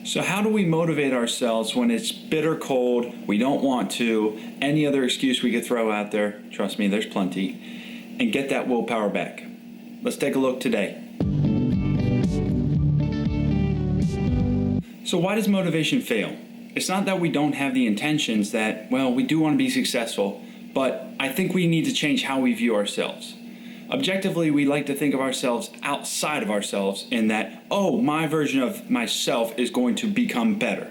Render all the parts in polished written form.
So how do we motivate ourselves when it's bitter cold, we don't want to, any other excuse we could throw out there, trust me, there's plenty, and get that willpower back? Let's take a look today. So why does motivation fail? It's not that we don't have the intentions that, well, we do want to be successful, but I think we need to change how we view ourselves. Objectively, we like to think of ourselves outside of ourselves in that, oh, my version of myself is going to become better.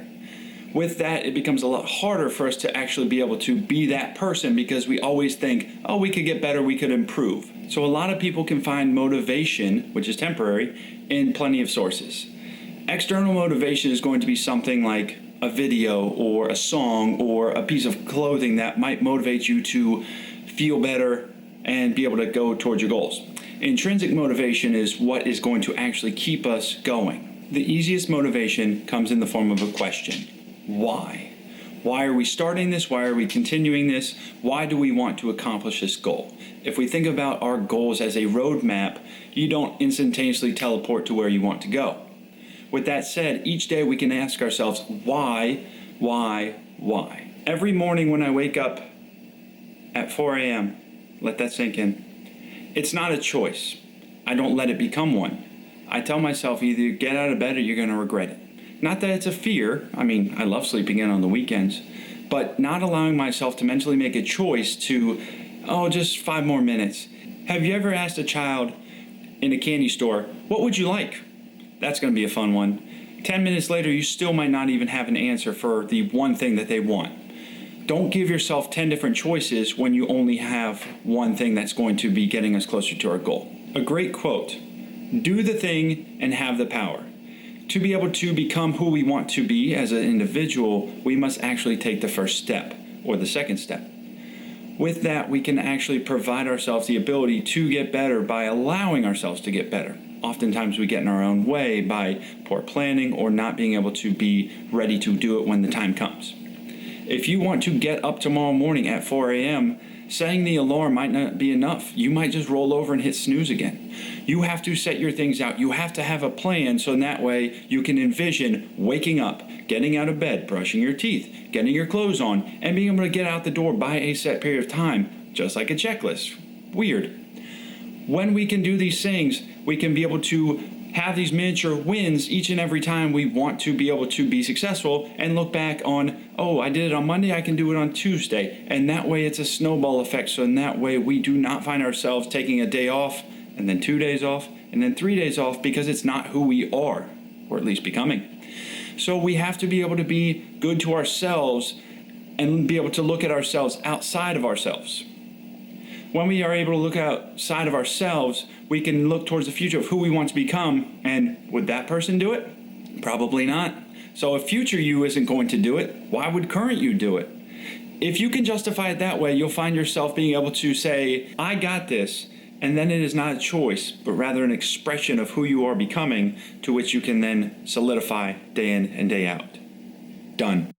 With that, it becomes a lot harder for us to actually be able to be that person because we always think, oh, we could get better, we could improve. So a lot of people can find motivation, which is temporary, in plenty of sources. External motivation is going to be something like a video or a song or a piece of clothing that might motivate you to feel better and be able to go towards your goals. Intrinsic motivation is what is going to actually keep us going. The easiest motivation comes in the form of a question. Why? Why are we starting this? Why are we continuing this? Why do we want to accomplish this goal? If we think about our goals as a roadmap, you don't instantaneously teleport to where you want to go. With that said, each day we can ask ourselves, why? Every morning when I wake up at 4 a.m., let that sink in. It's not a choice. I don't let it become one. I tell myself either get out of bed or you're going to regret it. Not that it's a fear. I mean, I love sleeping in on the weekends, but not allowing myself to mentally make a choice to, just 5 more minutes. Have you ever asked a child in a candy store, what would you like? That's going to be a fun one. 10 minutes later, you still might not even have an answer for the one thing that they want. Don't give yourself 10 different choices when you only have one thing that's going to be getting us closer to our goal. A great quote, do the thing and have the power. To be able to become who we want to be as an individual, we must actually take the first step or the second step. With that, we can actually provide ourselves the ability to get better by allowing ourselves to get better. Oftentimes we get in our own way by poor planning or not being able to be ready to do it when the time comes. If you want to get up tomorrow morning at 4 a.m., setting the alarm might not be enough. You might just roll over and hit snooze again. You have to set your things out. You have to have a plan so in that way you can envision waking up, getting out of bed, brushing your teeth, getting your clothes on, and being able to get out the door by a set period of time, just like a checklist. Weird. When we can do these things, we can be able to have these miniature wins each and every time we want to be able to be successful and look back on, I did it on Monday, I can do it on Tuesday. And that way it's a snowball effect. So in that way we do not find ourselves taking a day off and then 2 days off and then 3 days off because it's not who we are, or at least becoming. So we have to be able to be good to ourselves and be able to look at ourselves outside of ourselves. When we are able to look outside of ourselves, we can look towards the future of who we want to become. And would that person do it? Probably not. So if future you isn't going to do it, why would current you do it? If you can justify it that way, you'll find yourself being able to say, I got this. And then it is not a choice, but rather an expression of who you are becoming to which you can then solidify day in and day out. Done.